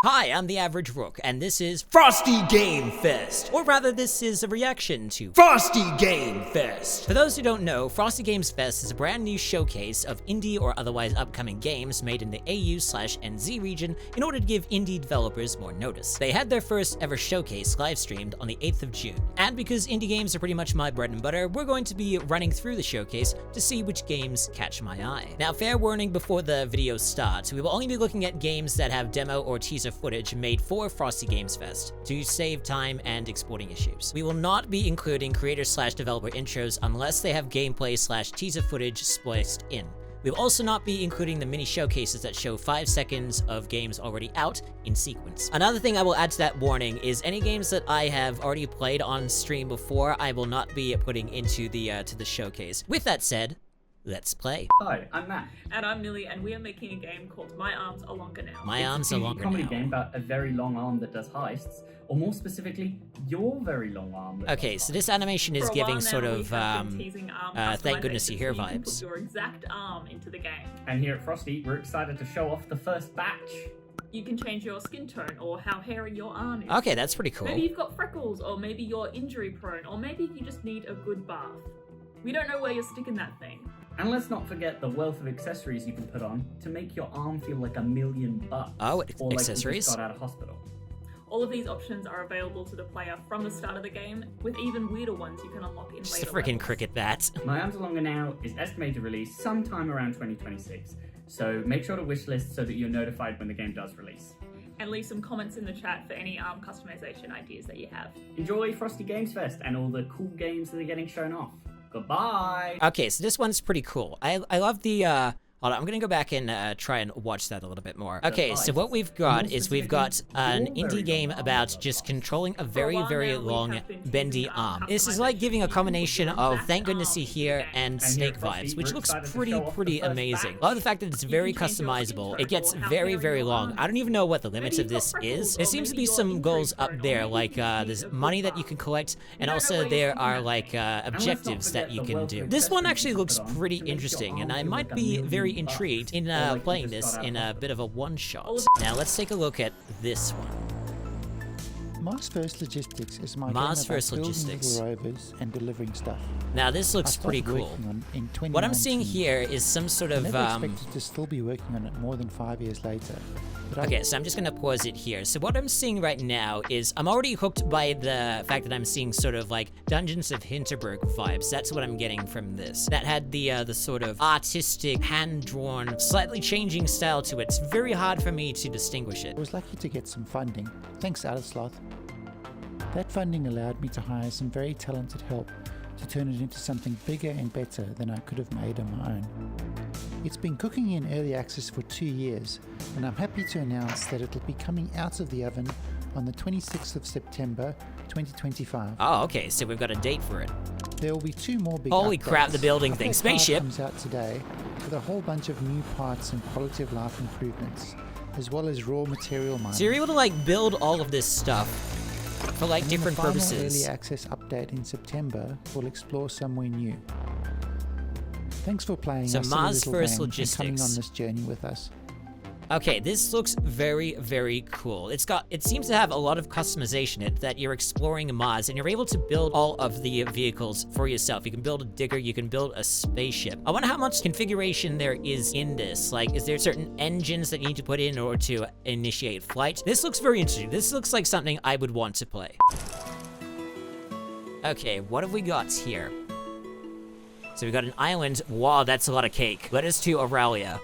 Hi, I'm the Average Rook, and this is Frosty Game Fest! Or rather, this is a reaction to Frosty Game Fest! For those who don't know, Frosty Games Fest is a brand new showcase of indie or otherwise upcoming games made in the AU/NZ region in order to give indie developers more notice. They had their first ever showcase live streamed on the 8th of June. And because indie games are pretty much my bread and butter, we're going to be running through the showcase to see which games catch my eye. Now, fair warning before the video starts, we will only be looking at games that have demo or teaser footage made for Frosty Games Fest to save time and exporting issues. We will not be including creator/developer intros unless they have gameplay/teaser footage spliced in. We will also not be including the mini showcases that show 5 seconds of games already out in sequence. Another thing I will add to that warning is any games that I have already played on stream before, I will not be putting into the showcase. With that said, let's play. Hi, I'm Matt. And I'm Millie, and we are making a game called My Arms Are Longer Now. My Arms Are Longer Now. It's a comedy game about a very long arm that does heists, or more specifically, your very long arm. Okay, so this animation is giving sort of, thank goodness you're here so you can vibes. put your exact arm into the game. And here at Frosty, we're excited to show off the first batch. You can change your skin tone or how hairy your arm is. Okay, that's pretty cool. Maybe you've got freckles, or maybe you're injury prone, or maybe you just need a good bath. We don't know where you're sticking that thing. And let's not forget the wealth of accessories you can put on to make your arm feel like $1,000,000. Oh, or like accessories? you just got out of hospital. All of these options are available to the player from the start of the game, with even weirder ones you can unlock in Just a later freaking levels. cricket bat. My Arms Are Longer Now is estimated to release sometime around 2026, so make sure to wishlist so that you're notified when the game does release. And leave some comments in the chat for any arm customization ideas that you have. Enjoy Frosty Games Fest and all the cool games that are getting shown off. Goodbye! Okay, so this one's pretty cool. I love the, hold on, I'm gonna go back and try and watch that a little bit more. Okay, so what we've got is we've got an indie game about just controlling a very, very long, bendy arm. This is like giving a combination of Thank Goodness You're Here and Snake vibes, which looks pretty amazing. I love the fact that it's very customizable. It gets very, very long. I don't even know what the limits of this is. There seems to be some goals up there, like there's money that you can collect, and also there are like objectives that you can do. This one actually looks pretty interesting, and I might be very intrigued in playing this in a bit of a one-shot. Now let's take a look at this one. Mars First Logistics is my Mars game about First building Logistics. little rovers and delivering stuff. Now this I looks pretty started cool. working on it in 2019. What I'm seeing here is some sort I of never expected to still be working on it more than 5 years later. But Okay, so I'm just gonna pause it here. So what I'm seeing right now is I'm already hooked by the fact that I'm seeing sort of like Dungeons of Hinterberg vibes. That's what I'm getting from this. That had the sort of artistic, hand-drawn, slightly changing style to it. It's very hard for me to distinguish it. I was lucky to get some funding. Thanks, Sloth. That funding allowed me to hire some very talented help to turn it into something bigger and better than I could have made on my own. It's been cooking in early access for 2 years, and I'm happy to announce that it'll be coming out of the oven on the 26th of September, 2025. Oh, okay, so we've got a date for it. There will be 2 more big Holy updates. crap, the building thing. Update 5 Spaceship. comes out today with a whole bunch of new parts and quality of life improvements, as well as raw material mining. So you're able to like build all of this stuff for like And then different the final purposes. early access update in September will explore somewhere new. Thanks for playing So our silly Mars little First game and coming Logistics. on this journey with us. Okay, this looks very, very cool. It seems to have a lot of customization in it, that you're exploring Mars and you're able to build all of the vehicles for yourself. You can build a digger, you can build a spaceship. I wonder how much configuration there is in this. Like, is there certain engines that you need to put in order to initiate flight? This looks very interesting. This looks like something I would want to play. Okay, what have we got here? So we got an island. Wow, that's a lot of cake. Let us to Aurelia.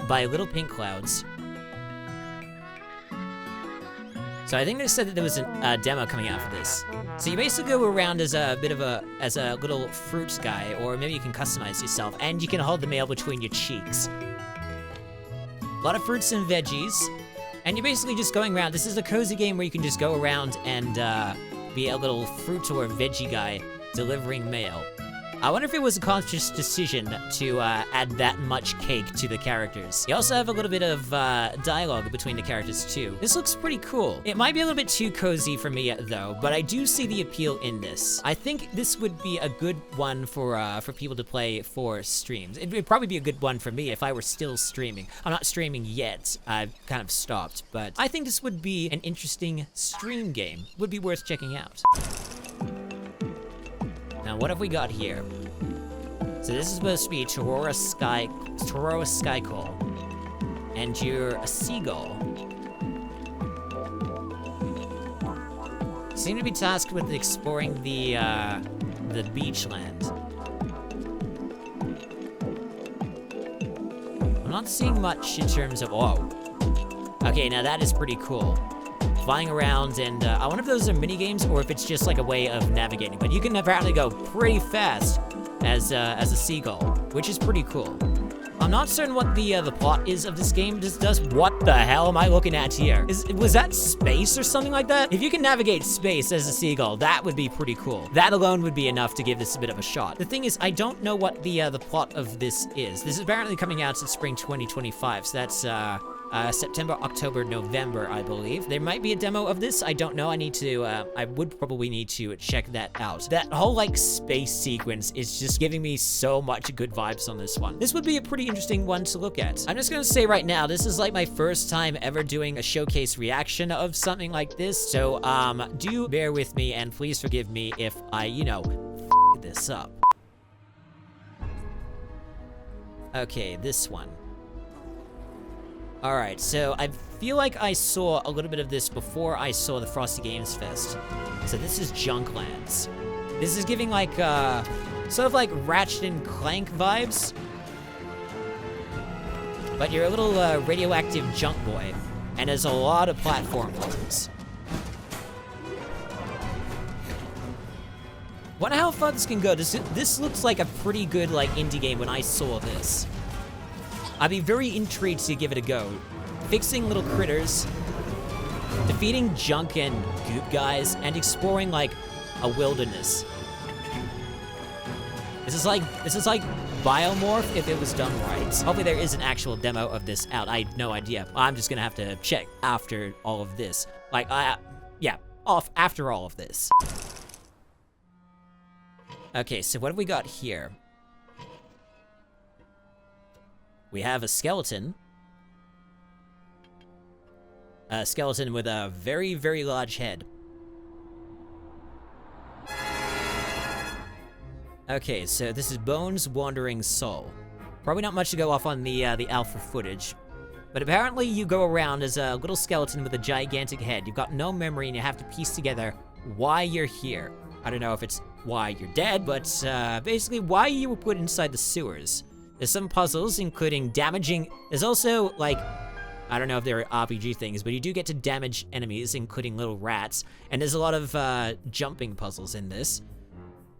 By Little Pink Clouds. So I think they said that there was a demo coming out for this. So you basically go around as a bit of a little fruit guy, or maybe you can customize yourself, and you can hold the mail between your cheeks. A lot of fruits and veggies, and you're basically just going around. This is a cozy game where you can just go around and be a little fruit or veggie guy delivering mail. I wonder if it was a conscious decision to add that much cake to the characters. You also have a little bit of dialogue between the characters too. This looks pretty cool. It might be a little bit too cozy for me though, but I do see the appeal in this. I think this would be a good one for people to play for streams. It'd probably be a good one for me if I were still streaming. I'm not streaming yet. I've kind of stopped, but I think this would be an interesting stream game. Would be worth checking out. Now, what have we got here? So this is supposed to be Torora Skycall. And you're a seagull. You seem to be tasked with exploring the beachland. I'm not seeing much in terms of, oh. Okay, now that is pretty cool. Flying around, and I wonder if those are mini games or if it's just like a way of navigating. But you can apparently go pretty fast as a seagull, which is pretty cool. I'm not certain what the plot is of this game. What the hell am I looking at here? Was that space or something like that? If you can navigate space as a seagull, that would be pretty cool. That alone would be enough to give this a bit of a shot. The thing is, I don't know what the plot of this is. This is apparently coming out in spring 2025, so that's September, October, November, I believe. There might be a demo of this. I don't know. I would probably need to check that out. That whole, like, space sequence is just giving me so much good vibes on this one. This would be a pretty interesting one to look at. I'm just gonna say right now, this is, like, my first time ever doing a showcase reaction of something like this, so, do bear with me, and please forgive me if I, you know, f*** this up. Okay, this one. Alright, so I feel like I saw a little bit of this before I saw the Frosty Games Fest. So this is Junklands. This is giving like, sort of like Ratchet and Clank vibes. But you're a little radioactive junk boy, and there's a lot of platform levels. Wonder how far this can go. This looks like a pretty good like indie game when I saw this. I'd be very intrigued to give it a go. Fixing little critters, defeating junk and goop guys, and exploring like a wilderness. This is like Biomorph if it was done right. Hopefully there is an actual demo of this out. I have no idea. I'm just gonna have to check after all of this. Like, after all of this. Okay, so what have we got here? We have a skeleton. A skeleton with a very, very large head. Okay, so this is Bones' Wandering Soul. Probably not much to go off on the alpha footage. But apparently you go around as a little skeleton with a gigantic head. You've got no memory and you have to piece together why you're here. I don't know if it's why you're dead, but basically why you were put inside the sewers. There's some puzzles, including damaging... There's also, like... I don't know if they're RPG things, but you do get to damage enemies, including little rats. And there's a lot of jumping puzzles in this.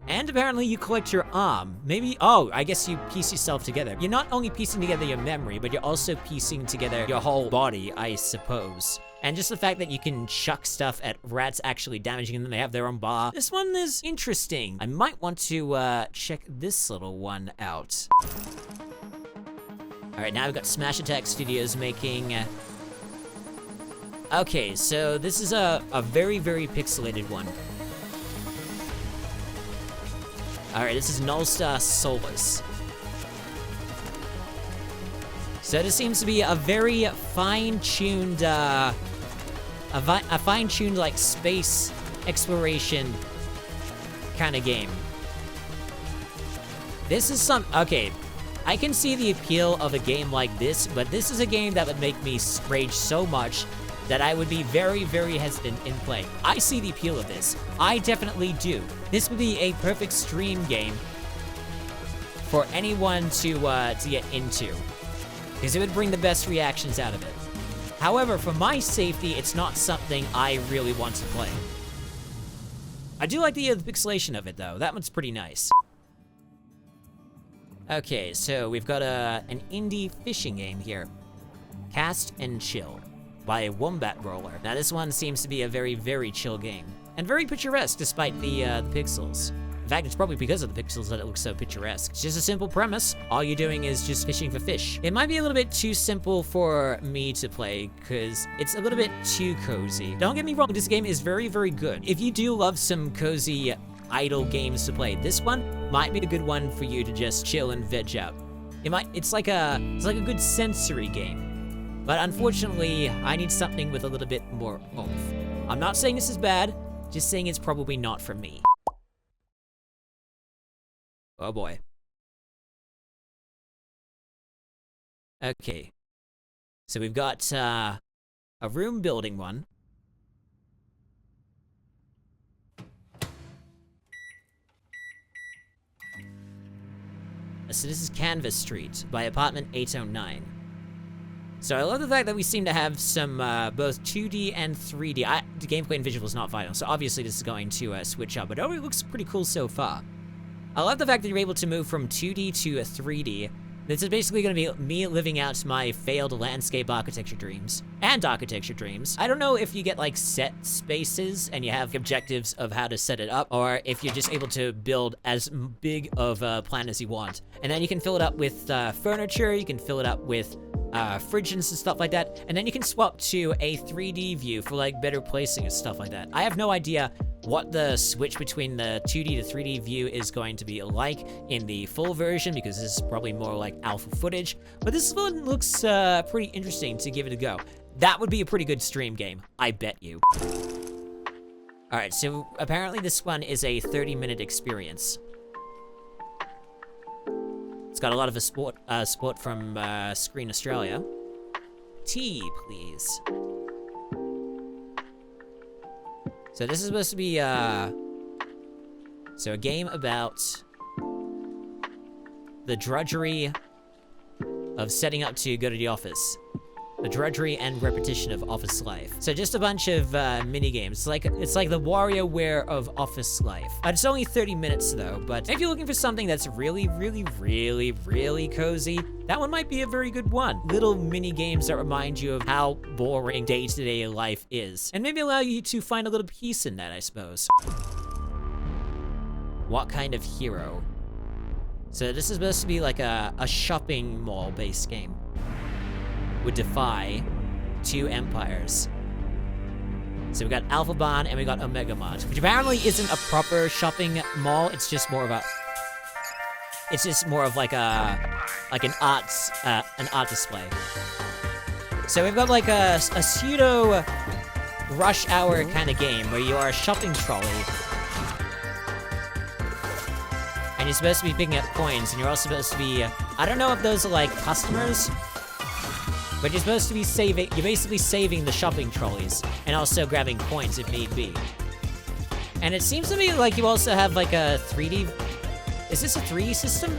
And apparently you collect your arm. Maybe... Oh, I guess you piece yourself together. You're not only piecing together your memory, but you're also piecing together your whole body, I suppose. And just the fact that you can chuck stuff at rats actually damaging them, they have their own bar. This one is interesting. I might want to check this little one out. Alright, now we've got Smash Attack Studios making... Okay, so this is a very, very pixelated one. Alright, this is Nullstar Solus. So this seems to be a very fine-tuned, a fine-tuned, like, space exploration kind of game. This is okay, I can see the appeal of a game like this, but this is a game that would make me rage so much that I would be very, very hesitant in playing. I see the appeal of this. I definitely do. This would be a perfect stream game for anyone to get into, because it would bring the best reactions out of it. However, for my safety, it's not something I really want to play. I do like the pixelation of it, though. That one's pretty nice. Okay, so we've got an indie fishing game here. Cast and Chill by Wombat Roller. Now, this one seems to be a very, very chill game. And very picturesque, despite the pixels. In fact, it's probably because of the pixels that it looks so picturesque. It's just a simple premise. All you're doing is just fishing for fish. It might be a little bit too simple for me to play, because it's a little bit too cozy. Don't get me wrong, this game is very, very good. If you do love some cozy, idle games to play, this one might be a good one for you to just chill and veg out. It's like a good sensory game. But unfortunately, I need something with a little bit more oomph. I'm not saying this is bad, just saying it's probably not for me. Oh boy. Okay. So we've got a room building one. So this is Canvas Street by Apartment 809. So I love the fact that we seem to have some both 2D and 3D. The gameplay and visual is not final, so obviously this is going to switch up, but it already looks pretty cool so far. I love the fact that you're able to move from 2D to 3D. This is basically going to be me living out my failed landscape architecture dreams. And architecture dreams. I don't know if you get, like, set spaces and you have objectives of how to set it up, or if you're just able to build as big of a plan as you want. And then you can fill it up with furniture, you can fill it up with fridges and stuff like that, and then you can swap to a 3D view for, like, better placing and stuff like that. I have no idea what the switch between the 2D to 3D view is going to be like in the full version, because this is probably more like alpha footage, but this one looks pretty interesting to give it a go. That would be a pretty good stream game, I bet you. Alright, so apparently this one is a 30-minute experience. It's got a lot of support from Screen Australia. Tea, please. So this is supposed to be, a game about the drudgery of setting up to go to the office. The drudgery and repetition of office life. So just a bunch of mini-games. It's like the WarioWare of office life. It's only 30 minutes though, but if you're looking for something that's really, really, really, really cozy, that one might be a very good one. Little mini-games that remind you of how boring day-to-day life is. And maybe allow you to find a little peace in that, I suppose. What kind of hero? So this is supposed to be like a shopping mall-based game. Would defy two empires. So we got Alpha Barn and we got Omega Mart, which apparently isn't a proper shopping mall. It's just more of like an art display. So we've got like a pseudo rush hour kind of game where you are a shopping trolley. And you're supposed to be picking up coins, and you're also supposed to be, I don't know if those are like customers, but you're supposed to be you're basically saving the shopping trolleys, and also grabbing coins if need be. And it seems to me like you also have like a 3D, is this a 3D system?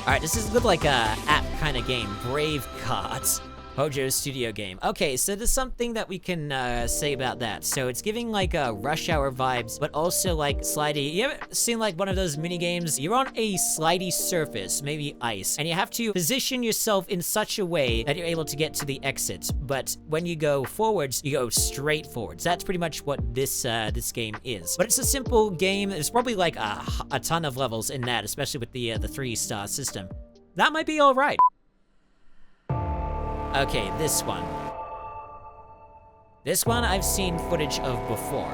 Alright, this is good like a app kind of game, Brave Cards. Hojo's studio game. Okay, so there's something that we can say about that. So it's giving like rush hour vibes, but also like slidey. You ever seen like one of those mini games? You're on a slidey surface, maybe ice, and you have to position yourself in such a way that you're able to get to the exit. But when you go forwards, you go straight forwards. That's pretty much what this game is. But it's a simple game. There's probably like a ton of levels in that, especially with the 3-star system. That might be all right. Okay, this one. This one I've seen footage of before.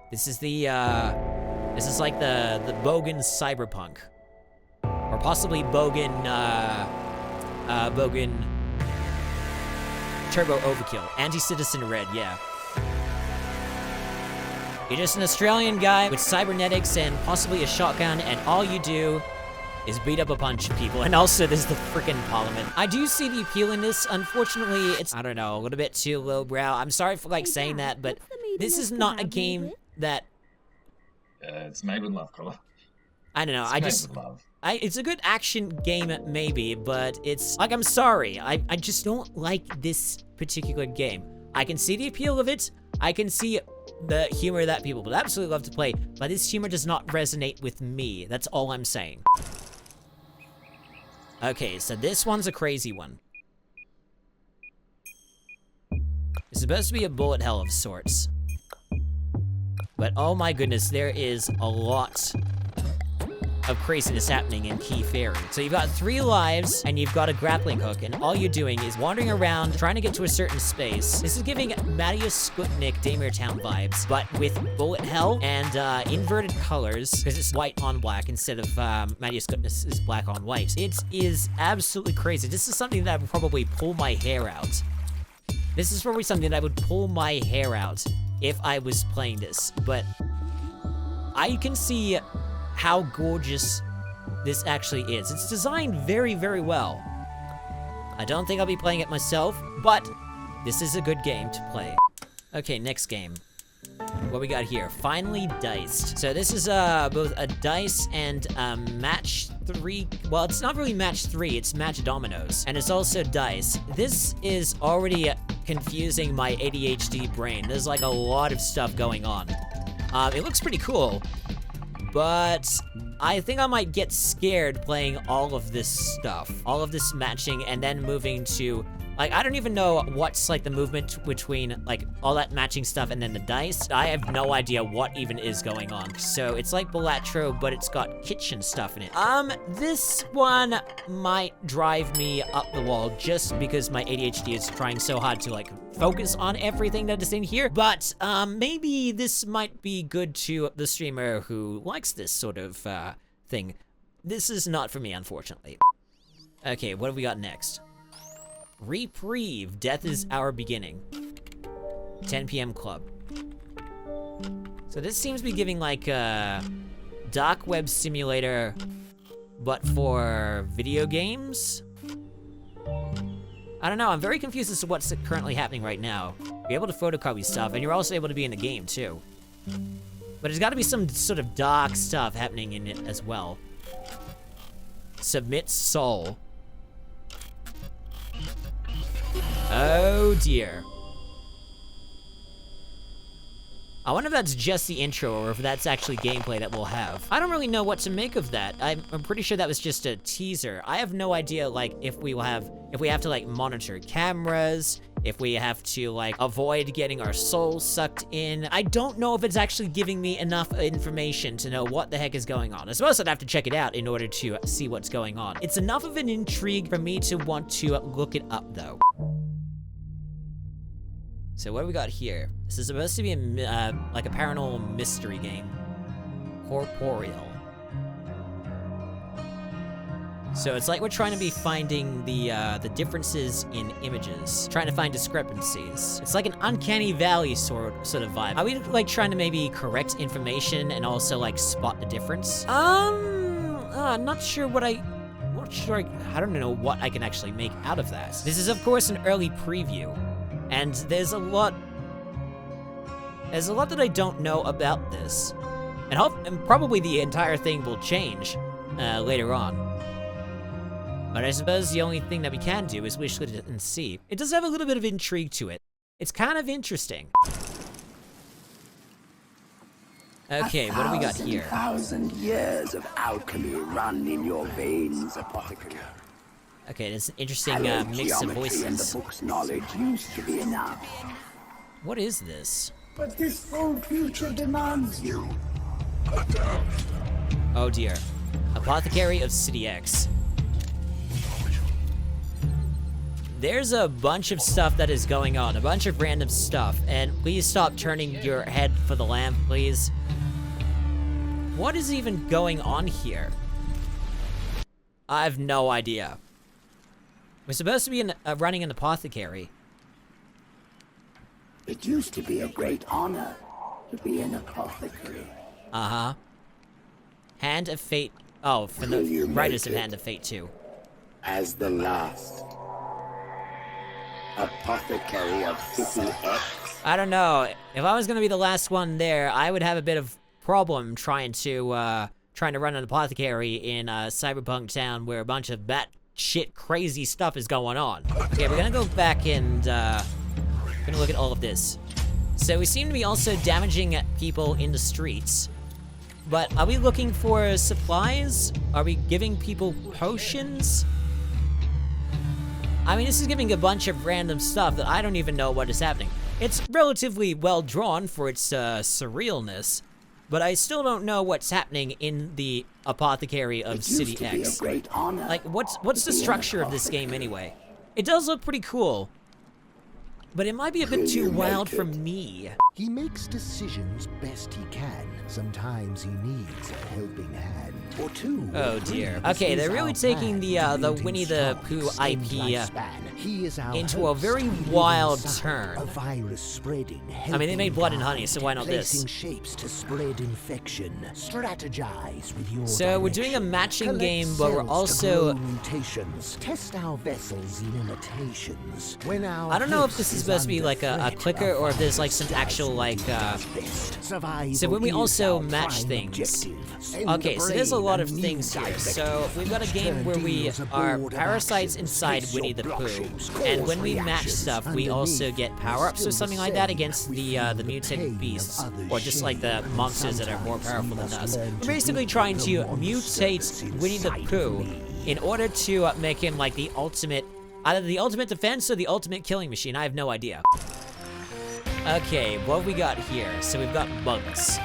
This is like the Bogan Cyberpunk. Or possibly Bogan Turbo Overkill. Anti-Citizen Red, yeah. You're just an Australian guy with cybernetics and possibly a shotgun, and all you do is beat up a bunch of people, and also there's the frickin' Parliament. I do see the appeal in this. Unfortunately, it's, I don't know, a little bit too lowbrow. I'm sorry for like saying that, but this is not a game that... it's made with love, Collar. I don't know, it's a good action game, maybe, but it's, like, I'm sorry. I just don't like this particular game. I can see the appeal of it. I can see the humor that people would absolutely love to play, but this humor does not resonate with me. That's all I'm saying. Okay, so this one's a crazy one. It's supposed to be a bullet hell of sorts. But oh my goodness, there is a lot of craziness happening in Key Ferry. So you've got 3 lives, and you've got a grappling hook, and all you're doing is wandering around, trying to get to a certain space. This is giving Mattias Skutnik Daymare Town vibes, but with bullet hell and inverted colors, because it's white on black instead of Mattias Skutnik is black on white. It is absolutely crazy. This is something that I would probably pull my hair out. This is probably something that I would pull my hair out if I was playing this, but I can see how gorgeous this actually is. It's designed very, very well. I don't think I'll be playing it myself, but this is a good game to play. Okay, next game. What we got here? Finally Diced. So this is both a dice and match 3. Well, it's not really match 3, it's match dominoes. And it's also dice. This is already confusing my ADHD brain. There's like a lot of stuff going on. It looks pretty cool, but I think I might get scared playing all of this stuff. All of this matching and then moving to, like, I don't even know what's, like, the movement between, like, all that matching stuff and then the dice. I have no idea what even is going on. So it's like BITRATE, but it's got kitchen stuff in it. This one might drive me up the wall just because my ADHD is trying so hard to, like, focus on everything that is in here. But, maybe this might be good to the streamer who likes this sort of, thing. This is not for me, unfortunately. Okay, what have we got next? Reprieve, Death is Our Beginning. 10 p.m. Club. So this seems to be giving like a dark web simulator, but for video games? I don't know, I'm very confused as to what's currently happening right now. You're able to photocopy stuff, and you're also able to be in the game too. But there's gotta be some sort of dark stuff happening in it as well. Submit soul. Oh dear. I wonder if that's just the intro or if that's actually gameplay that we'll have. I don't really know what to make of that. I'm pretty sure that was just a teaser. I have no idea, like, if we have to, like, monitor cameras, if we have to, like, avoid getting our souls sucked in. I don't know if it's actually giving me enough information to know what the heck is going on. I suppose I'd have to check it out in order to see what's going on. It's enough of an intrigue for me to want to look it up, though. So what do we got here? This is supposed to be like a paranormal mystery game. Corporeal. So it's like we're trying to be finding the differences in images, trying to find discrepancies. It's like an uncanny valley sort of vibe. Are we like trying to maybe correct information and also like spot the difference? Not sure what I don't know what I can actually make out of that. This is of course an early preview. And there's a lot that I don't know about this. And probably the entire thing will change later on. But I suppose the only thing that we can do is wishlist it and see. It does have a little bit of intrigue to it. It's kind of interesting. Okay, what do we got here? 1,000 years of alchemy run in your veins, apothecary. Okay, there's an interesting mix of voices. And the book's knowledge used to be enough. What is this? But this full future demands you. Oh dear. Apothecary of City X. There's a bunch of stuff that is going on, a bunch of random stuff, and please stop turning your head for the lamp, please. What is even going on here? I have no idea. We're supposed to be running an apothecary. It used to be a great honor to be an apothecary. Uh-huh. Hand of Fate. Oh, for the writers of Hand of Fate, too. As the last apothecary of City X. I don't know. If I was gonna be the last one there, I would have a bit of problem trying to run an apothecary in a cyberpunk town where a bunch of shit crazy stuff is going on. Okay, we're gonna go back and gonna look at all of this. So we seem to be also damaging people in the streets. But are we looking for supplies? Are we giving people potions? I mean, this is giving a bunch of random stuff that I don't even know what is happening. It's relatively well drawn for its surrealness, but I still don't know what's happening in the apothecary of It used City to be a X. great honor. Like, what's the structure of this game anyway? It does look pretty cool, but it might be a bit too wild for me. He makes decisions best he can. Sometimes he needs a helping hand or two. Oh dear. Okay, they're really taking the Winnie the Pooh IP into a very wild turn. A virus spreading. I mean, they made Blood and Honey, so why not Placing this? shapes to spread infection. Strategize with your So we're doing a direction. matching Collect game, but we're cells to also... grow mutations. Test our vessels in imitations. When our I don't know if host this is is supposed to be under like a threat, clicker or if there's like some virus actual like does best. Survival so when we is also our match prime things. objective. Send Okay, the so there's a brain lot of new things here. directive. So we've got a game where we Turn deals are aboard of parasites action. inside Hits Winnie your the Pooh, bloodstreams, and cause when we match reactions stuff, we also underneath. get power-ups or Still something the like that same. against We the feel the mutant pain of beasts, others' or just like the shame. monsters that are more Sometimes powerful we than must us. learn We're to basically beat trying the to monsters mutate Winnie the inside Pooh me. in order to make him like the ultimate, either the ultimate defense or the ultimate killing machine. I have no idea. Okay, what have we got here? So we've got bugs.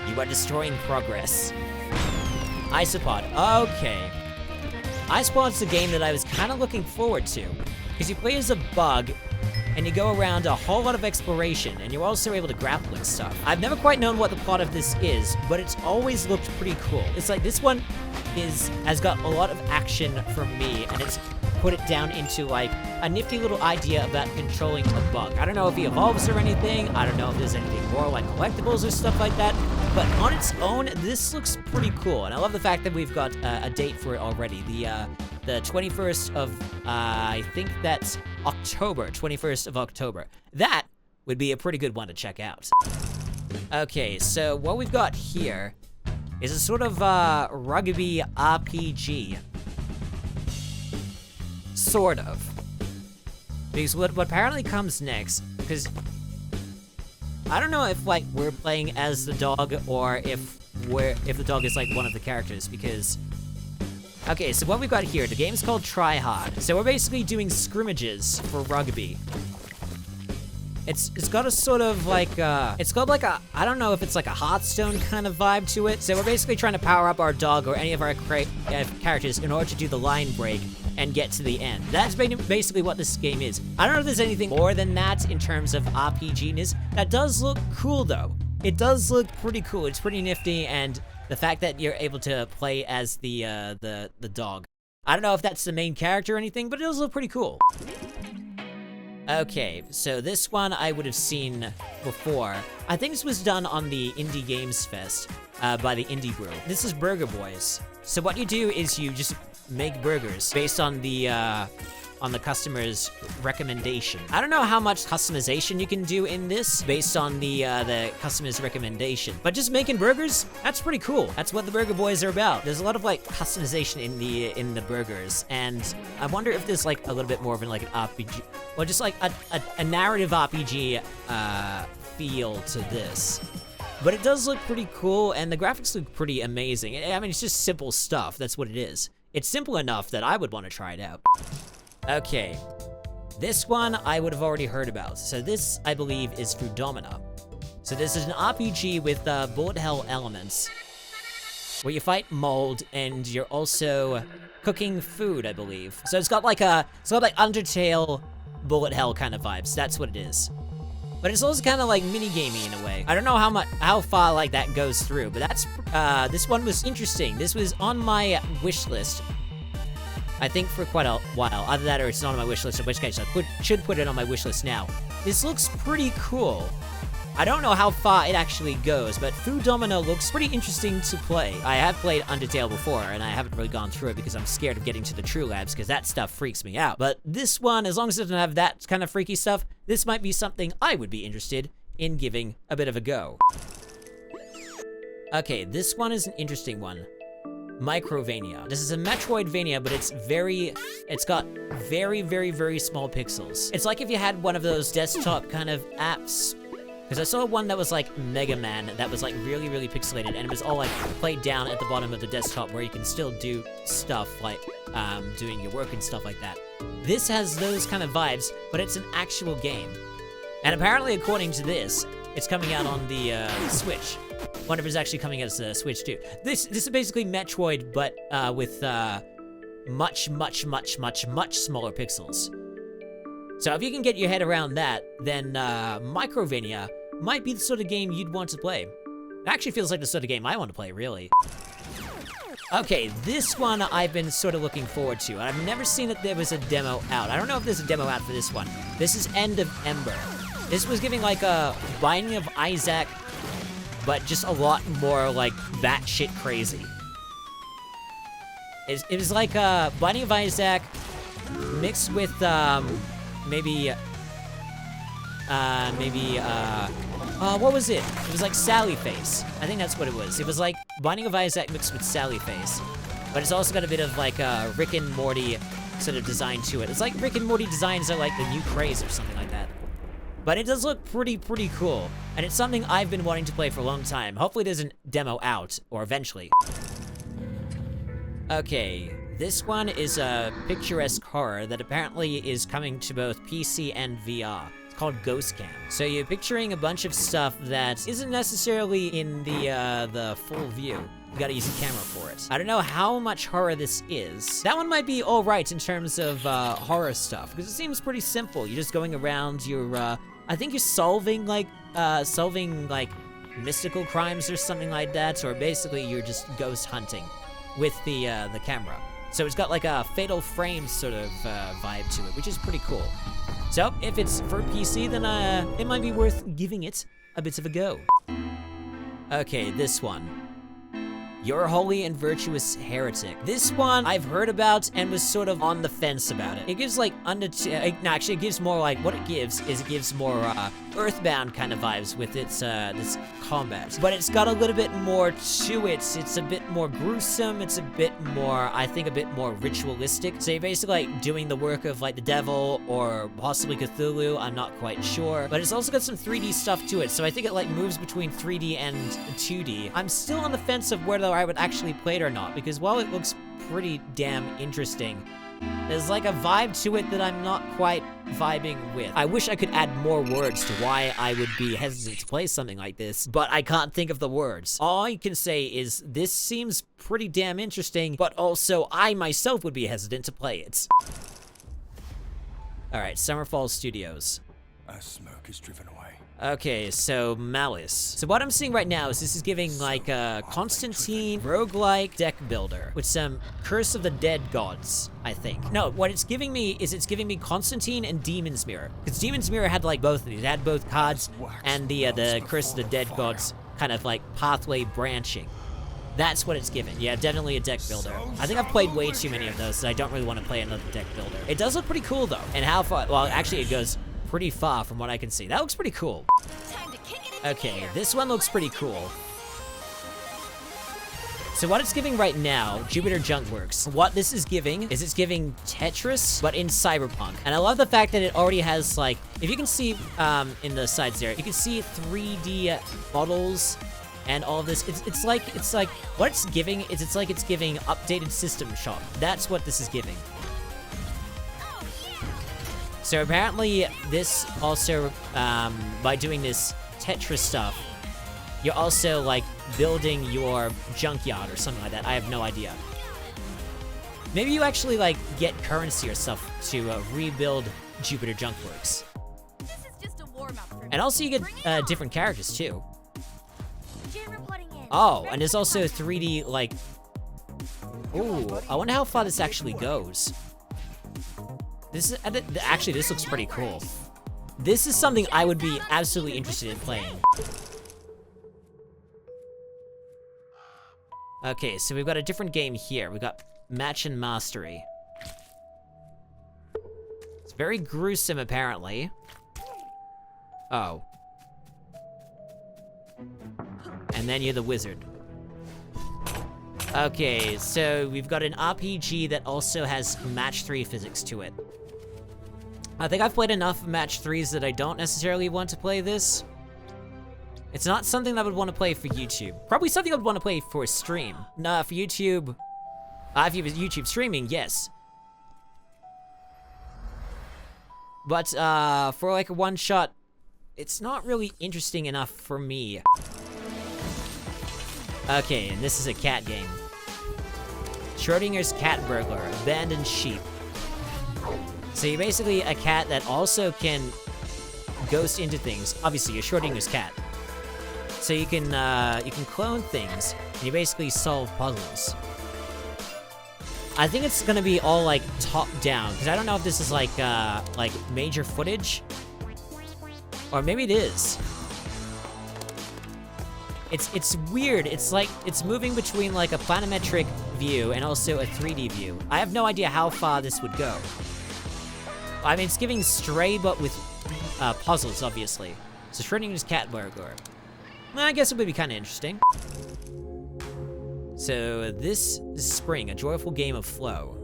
You are destroying progress. Isopod. Okay. Isopod's the game that I was kind of looking forward to, because you play as a bug, and you go around a whole lot of exploration, and you're also able to grapple and stuff. I've never quite known what the plot of this is, but it's always looked pretty cool. It's like this one has got a lot of action for me, and it's put it down into like a nifty little idea about controlling a bug. I don't know if he evolves or anything. I don't know if there's anything more like collectibles or stuff like that. But on its own, this looks pretty cool. And I love the fact that we've got a date for it already. The 21st of, I think that's October, 21st of October. That would be a pretty good one to check out. Okay, so what we've got here is a sort of rugby RPG. Sort of. Because what apparently comes next, because I don't know if like we're playing as the dog or if the dog is like one of the characters, because okay, so what we've got here, the game's called Try Hard. So we're basically doing scrimmages for rugby. It's got a sort of like it's got like a, I don't know if it's like a Hearthstone kind of vibe to it. So we're basically trying to power up our dog or any of our characters in order to do the line break and get to the end. That's basically what this game is. I don't know if there's anything more than that in terms of RPG-ness. That does look cool though. It does look pretty cool. It's pretty nifty, and the fact that you're able to play as the dog. I don't know if that's the main character or anything, but it does look pretty cool. Okay, so this one I would have seen before. I think this was done on the Indie Games Fest by the Indie Brew. This is Burger Boys. So what you do is you just make burgers based on the customer's recommendation. I don't know how much customization you can do in this based on the customer's recommendation, but just making burgers, that's pretty cool. That's what the Burger Boys are about. There's a lot of like customization in the burgers, and I wonder if there's like a little bit more of an like an RPG, or just like a narrative RPG feel to this. But it does look pretty cool, and the graphics look pretty amazing. I mean, it's just simple stuff. That's what it is. It's simple enough that I would want to try it out. Okay, this one I would have already heard about. So this, I believe, is Frudomina. So this is an RPG with bullet hell elements, where you fight mold and you're also cooking food, I believe. So it's got like Undertale bullet hell kind of vibes. That's what it is. But it's also kind of like mini-gamey in a way. I don't know how far like that goes through, but that's this one was interesting. This was on my wish list, I think, for quite a while. Either that or it's not on my wish list, in which case I should put it on my wish list now. This looks pretty cool. I don't know how far it actually goes, but Food Domino looks pretty interesting to play. I have played Undertale before, and I haven't really gone through it because I'm scared of getting to the True Labs, because that stuff freaks me out. But this one, as long as it doesn't have that kind of freaky stuff, this might be something I would be interested in giving a bit of a go. Okay, this one is an interesting one. Microvania. This is a Metroidvania, but it's got very, very, very small pixels. It's like if you had one of those desktop kind of apps. Because I saw one that was like Mega Man that was like really, really pixelated, and it was all like played down at the bottom of the desktop where you can still do stuff like doing your work and stuff like that. This has those kind of vibes, but it's an actual game. And apparently, according to this, it's coming out on the Switch. Wonder if it's actually coming as a Switch too. This is basically Metroid, but with much smaller pixels. So if you can get your head around that, then Microvania might be the sort of game you'd want to play. It actually feels like the sort of game I want to play, really. Okay, this one I've been sort of looking forward to, and I've never seen that there was a demo out. I don't know if there's a demo out for this one. This is End of Ember. This was giving like a Binding of Isaac, but just a lot more like batshit crazy. It was like Binding of Isaac mixed with what was it? It was like Sally Face. I think that's what it was. It was like Binding of Isaac mixed with Sally Face. But it's also got a bit of like a Rick and Morty sort of design to it. It's like Rick and Morty designs are like the new craze or something like that. But it does look pretty cool. And it's something I've been wanting to play for a long time. Hopefully there's a demo out, or eventually. Okay, this one is a picturesque horror that apparently is coming to both PC and VR. Called Ghost Cam. So you're picturing a bunch of stuff that isn't necessarily in the full view. You gotta use a camera for it. I don't know how much horror this is. That one might be all right in terms of horror stuff, because it seems pretty simple. You're just going around, I think you're solving mystical crimes or something like that, or basically you're just ghost hunting with the camera. So it's got like a Fatal Frame sort of vibe to it, which is pretty cool. So, if it's for PC, then it might be worth giving it a bit of a go. Okay, this one. Your Holy and Virtuous Heretic. This one I've heard about and was sort of on the fence about it. It gives like actually it gives more like, what it gives is it gives more Earthbound kind of vibes with its this combat. But it's got a little bit more to it. It's a bit more gruesome. It's a bit more, I think, a bit more ritualistic. So you're basically like doing the work of like the devil or possibly Cthulhu. I'm not quite sure. But it's also got some 3D stuff to it. So I think it like moves between 3D and 2D. I'm still on the fence of whether I would actually play it or not, because while it looks pretty damn interesting, there's like a vibe to it that I'm not quite vibing with. I wish I could add more words to why I would be hesitant to play something like this, but I can't think of the words. All I can say is this seems pretty damn interesting, but also I myself would be hesitant to play it. Alright, Summerfall Studios. As smoke is driven away. Okay, so Malice. So what I'm seeing right now is this is giving like a Constantine roguelike deck builder with some Curse of the Dead Gods, I think. No, what it's giving me is it's giving me Constantine and Demon's Mirror. Because Demon's Mirror had like both of these. It had both cards and the Curse of the Dead Gods kind of like pathway branching. That's what it's giving. Yeah, definitely a deck builder. I think I've played way too many of those, so I don't really want to play another deck builder. It does look pretty cool though. And how far, well actually it goes pretty far from what I can see. That looks pretty cool. Okay, this one looks pretty cool. So what it's giving right now, Jupiter Junkworks, what this is giving is it's giving Tetris, but in Cyberpunk. And I love the fact that it already has like, if you can see in the sides there, you can see 3D models and all of this. It's like, what it's giving is it's giving updated System Shock. That's what this is giving. So apparently this also, by doing this Tetris stuff, you're also like building your junkyard or something like that. I have no idea. Maybe you actually like get currency or stuff to rebuild Jupiter Junkworks. This is just a warm-up for me. And also you get different characters too. Oh, and there's also 3D like, ooh, I wonder how far this actually goes. This is, actually, this looks pretty cool. This is something I would be absolutely interested in playing. Okay, so we've got a different game here. We've got Match and Mastery. It's very gruesome, apparently. Oh. And then you're the wizard. Okay, so we've got an RPG that also has Match 3 physics to it. I think I've played enough Match 3s that I don't necessarily want to play this. It's not something that I would want to play for YouTube. Probably something I would want to play for a stream. Nah, for YouTube... if you was YouTube streaming, yes. But, for like a one-shot it's not really interesting enough for me. Okay, and this is a cat game. Schrodinger's cat burglar, abandoned sheep. So you're basically a cat that also can ghost into things. Obviously, you're Schrodinger's cat. So you can clone things, and you basically solve puzzles. I think it's gonna be all like top down, because I don't know if this is like major footage, or maybe it is. It's weird. It's like it's moving between like a planimetric view and also a 3D view. I have no idea how far this would go. I mean, it's giving Stray, but with puzzles, obviously. So Schrodinger's cat burglar. Well, I guess it would be kind of interesting. So this is Spring, a joyful game of flow.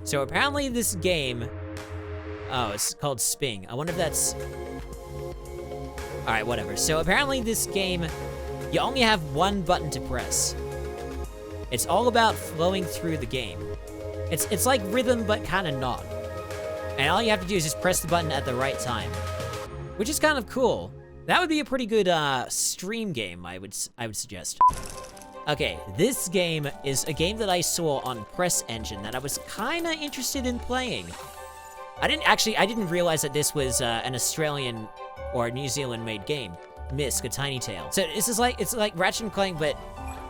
So apparently this game, oh, it's called Sping. I wonder if that's, all right, whatever. So apparently this game, you only have one button to press. It's all about flowing through the game. It's like rhythm, but kind of not. And all you have to do is just press the button at the right time, which is kind of cool. That would be a pretty good stream game, I would suggest. Okay, this game is a game that I saw on Press Engine that I was kind of interested in playing. I didn't realize that this was an Australian or New Zealand-made game. Misk, A Tiny Tale. So this is like, it's like Ratchet and Clank, but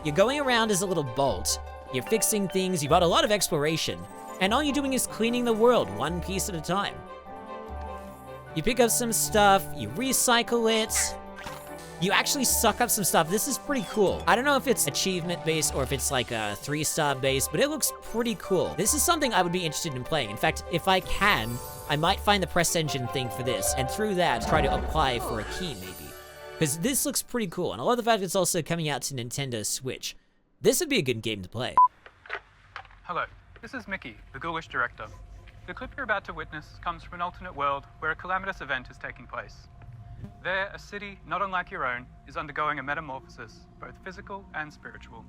you're going around as a little bolt. You're fixing things. You've got a lot of exploration, and all you're doing is cleaning the world one piece at a time. You pick up some stuff. You recycle it. You actually suck up some stuff. This is pretty cool. I don't know if it's achievement-based or if it's like a 3-star based, but it looks pretty cool. This is something I would be interested in playing. In fact, if I can, I might find the Press Engine thing for this, and through that, try to apply for a key, maybe. Because this looks pretty cool, and I love the fact it's also coming out to Nintendo Switch. This would be a good game to play. Hello, this is Mickey, the Ghoulish director. The clip you're about to witness comes from an alternate world where a calamitous event is taking place. There, a city, not unlike your own, is undergoing a metamorphosis, both physical and spiritual.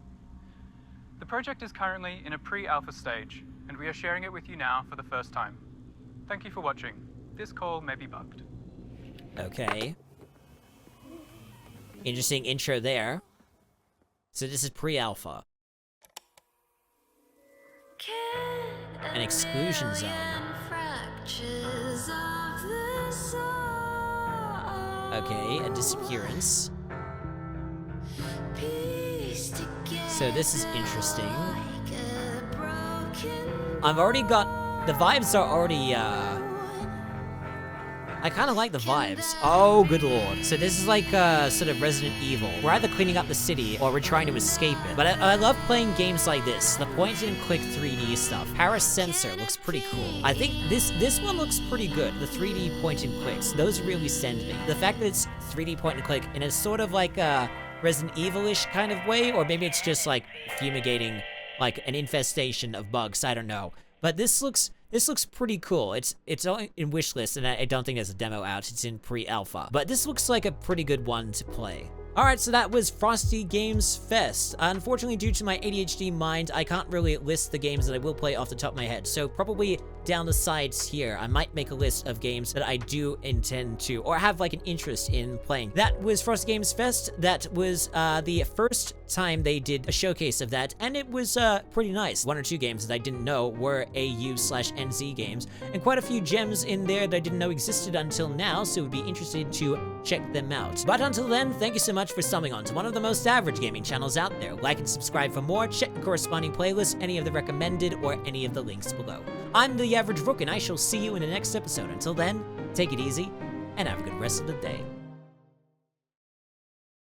The project is currently in a pre-alpha stage, and we are sharing it with you now for the first time. Thank you for watching. This call may be bugged. Okay. Interesting intro there. So this is pre-alpha. An exclusion zone. Okay, a disappearance. So this is interesting. I've already got, the vibes are already, I kind of like the vibes. Oh, good lord. So this is like sort of Resident Evil. We're either cleaning up the city or we're trying to escape it. But I love playing games like this. The point-and-click 3D stuff. Parasensor looks pretty cool. I think this one looks pretty good. The 3D point-and-clicks. Those really send me. The fact that it's 3D point-and-click in a sort of like a Resident Evil-ish kind of way, or maybe it's just like fumigating like an infestation of bugs. I don't know. But this looks pretty cool. It's only in wishlist, and I don't think there's a demo out. It's in pre-alpha. But this looks like a pretty good one to play. Alright, so that was Frosty Games Fest. Unfortunately, due to my ADHD mind, I can't really list the games that I will play off the top of my head. So probably down the sides here, I might make a list of games that I do intend to, or have like an interest in playing. That was Frosty Games Fest. That was the first time they did a showcase of that, and it was pretty nice. 1 or 2 games that I didn't know were AU/NZ games, and quite a few gems in there that I didn't know existed until now, so would be interested to check them out. But until then, thank you so much for stumbling onto one of the most average gaming channels out there. Like and subscribe for more, check the corresponding playlist, any of the recommended, or any of the links below. I'm the Average Rook, and I shall see you in the next episode. Until then, take it easy, and have a good rest of the day.